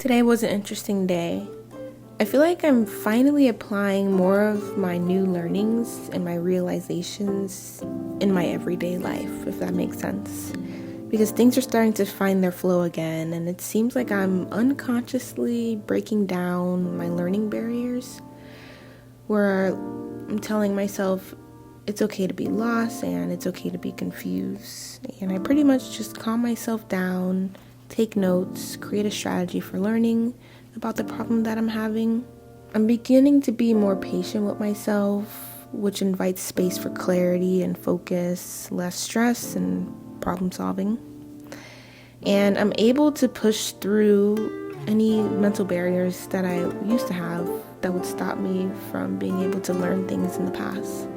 Today was an interesting day. I feel like I'm finally applying more of my new learnings and my realizations in my everyday life, if that makes sense. Because things are starting to find their flow again, and it seems like I'm unconsciously breaking down my learning barriers, where I'm telling myself it's okay to be lost and it's okay to be confused. And I pretty much just calm myself down, take notes, create a strategy for learning about the problem that I'm having. I'm beginning to be more patient with myself, which invites space for clarity and focus, less stress and problem solving. And I'm able to push through any mental barriers that I used to have that would stop me from being able to learn things in the past.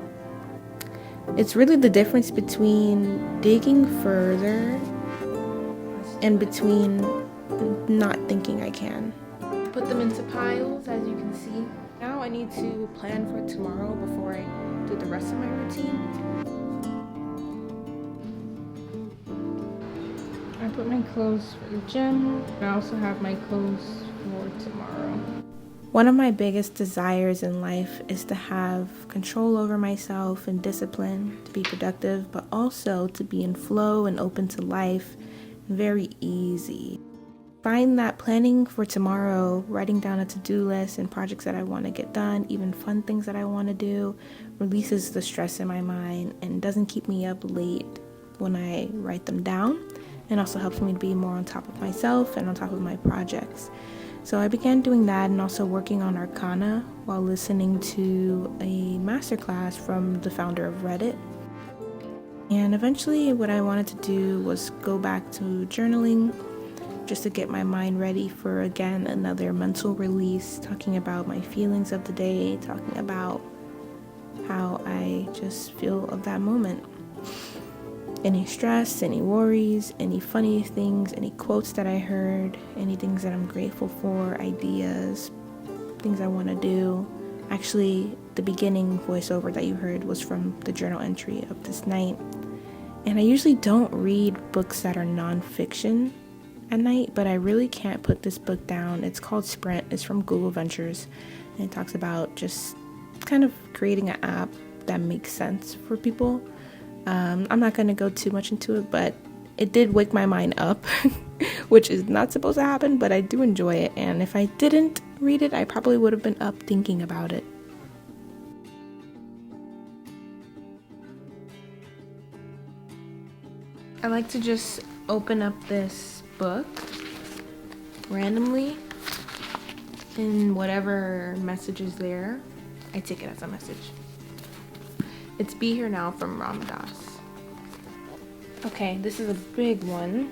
It's really the difference between digging further and between not thinking I can. Put them into piles, as you can see. Now I need to plan for tomorrow before I do the rest of my routine. I put my clothes for the gym. I also have my clothes for tomorrow. One of my biggest desires in life is to have control over myself and discipline, to be productive, but also to be in flow and open to life, very easy. Find that planning for tomorrow, writing down a to-do list and projects that I want to get done, even fun things that I want to do, releases the stress in my mind and doesn't keep me up late when I write them down, and also helps me to be more on top of myself and on top of my projects. So I began doing that and also working on Arcana while listening to a masterclass from the founder of Reddit. And eventually what I wanted to do was go back to journaling just to get my mind ready for, again, another mental release, talking about my feelings of the day, talking about how I just feel of that moment. Any stress, any worries, any funny things, any quotes that I heard, any things that I'm grateful for, ideas, things I want to do. Actually, the beginning voiceover that you heard was from the journal entry of this night. And I usually don't read books that are nonfiction at night, but I really can't put this book down. It's called Sprint. It's from Google Ventures, and it talks about just kind of creating an app that makes sense for people. I'm not going to go too much into it, but it did wake my mind up, which is not supposed to happen, but I do enjoy it. And if I didn't read it, I probably would have been up thinking about it. I like to just open up this book randomly, and whatever message is there, I take it as a message. It's Be Here Now from Ramadas. Okay, this is a big one.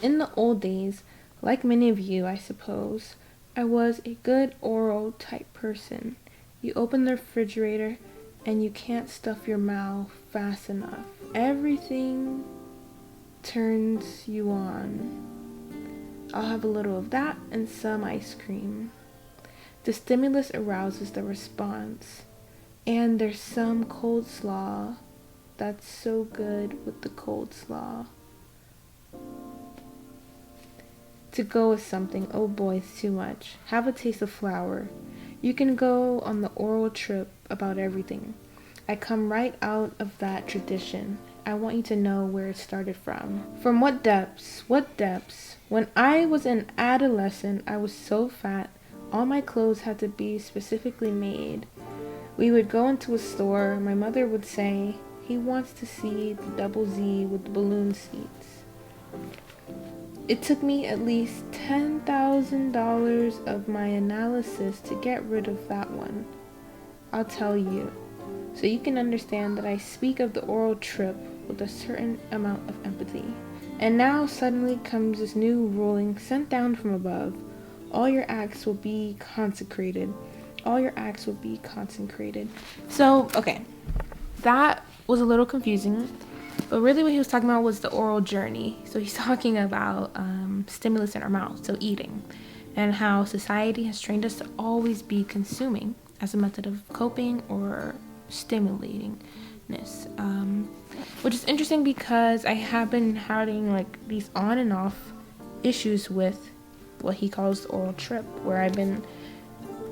In the old days, like many of you, I suppose, I was a good oral type person. You open the refrigerator and you can't stuff your mouth fast enough. Everything turns you on. I'll have a little of that and some ice cream. The stimulus arouses the response. And there's some coleslaw that's so good with the coleslaw. To go with something, oh boy, it's too much. Have a taste of flour. You can go on the oral trip about everything. I come right out of that tradition. I want you to know where it started from. From what depths? What depths? When I was an adolescent, I was so fat, all my clothes had to be specifically made. We would go into a store, my mother would say, he wants to see the double Z with the balloon seats. It took me at least $10,000 of my analysis to get rid of that one. I'll tell you, so you can understand that I speak of the oral trip with a certain amount of empathy. And now suddenly comes this new ruling sent down from above. All your acts will be consecrated. All your acts will be consecrated. So, okay, that was a little confusing, but really what he was talking about was the oral journey. So he's talking about stimulus in our mouth, so eating, and how society has trained us to always be consuming as a method of coping or stimulatingness, which is interesting because I have been having like these on and off issues with what he calls the oral trip, where I've been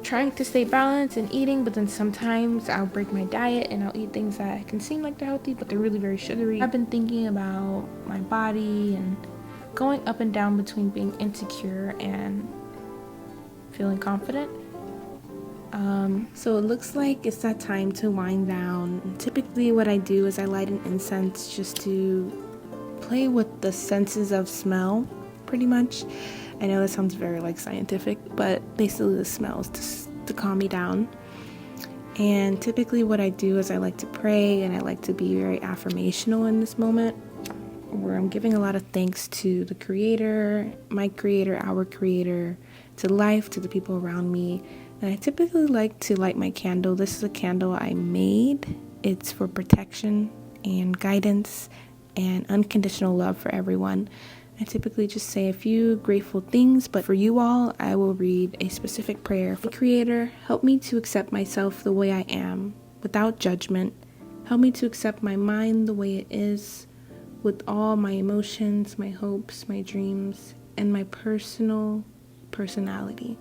trying to stay balanced and eating, but then sometimes I'll break my diet and I'll eat things that can seem like they're healthy, but they're really very sugary. I've been thinking about my body and going up and down between being insecure and feeling confident. So it looks like it's that time to wind down. And typically what I do is I light an incense just to play with the senses of smell, pretty much. I know that sounds very scientific, but basically the smells to calm me down. And typically what I do is I like to pray, and I like to be very affirmational in this moment, where I'm giving a lot of thanks to the creator, my creator, our creator, to life, to the people around me. And I typically like to light my candle. This is a candle I made. It's for protection and guidance and unconditional love for everyone. I typically just say a few grateful things, but for you all, I will read a specific prayer. Creator, help me to accept myself the way I am, without judgment. Help me to accept my mind the way it is, with all my emotions, my hopes, my dreams, and my personality.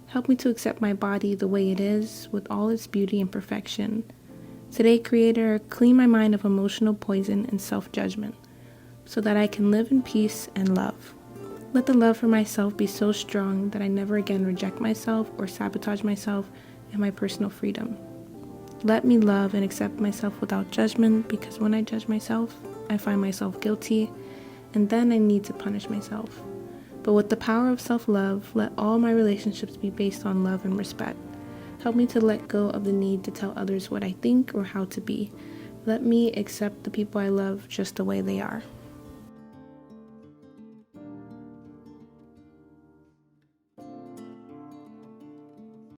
Help me to accept my body the way it is, with all its beauty and perfection. Today, Creator, clean my mind of emotional poison and self-judgment, so that I can live in peace and love. Let the love for myself be so strong that I never again reject myself or sabotage myself and my personal freedom. Let me love and accept myself without judgment, because when I judge myself, I find myself guilty, and then I need to punish myself. But with the power of self-love, let all my relationships be based on love and respect. Help me to let go of the need to tell others what I think or how to be. Let me accept the people I love just the way they are.